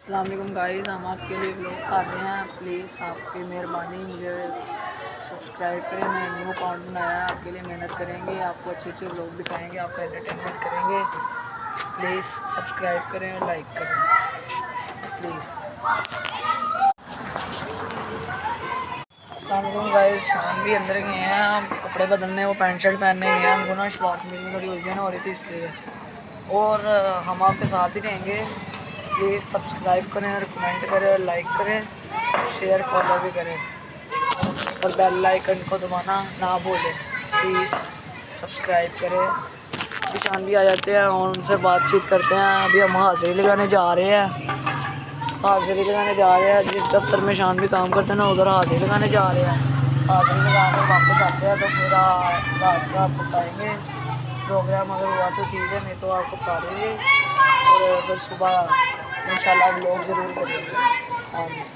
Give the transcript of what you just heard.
अस्सलाम वालेकुम गाइस, हम आपके लिए व्लॉग कर रहे हैं। प्लीज़ आपकी मेहरबानी मुझे सब्सक्राइब करें। मैं न्यू अकाउंट बनाया है, आपके लिए मेहनत करेंगे, आपको अच्छे अच्छे व्लॉग दिखाएंगे, आपका एंटरटेनमेंट करेंगे। प्लीज़ सब्सक्राइब करें और लाइक करें प्लीज़। अस्सलाम वालेकुम गाइस, शाम भी अंदर गए हैं, हम कपड़े बदलने, वो पैंट शर्ट पहनने गए हैं। हमको ना शॉर्ट मीटिंग थोड़ी उलझन हो रही थी इसलिए, और हम आपके साथ ही रहेंगे। प्लीज़ सब्सक्राइब करें और कमेंट करें और लाइक करें, शेयर फॉलो भी करें और बेल आइकन को दबाना ना भूलें। प्लीज़ सब्सक्राइब करें। किसान भी आ जाते हैं और उनसे बातचीत करते हैं। अभी हम हाजिरी लगाने जा रहे हैं, जिस दफ्तर में शान भी काम करते हैं ना, उधर हाजिरी लगाने जा रहे हैं। हाजिरी लगा कर वापस आते हैं तो फिर रात का आपको बताएँगे प्रोग्राम। अगर हुआ तो ठीक है, नहीं तो आपको बता देंगे और फिर सुबह इंशाल्लाह व्लॉग ज़रूर करेंगे। आमीन।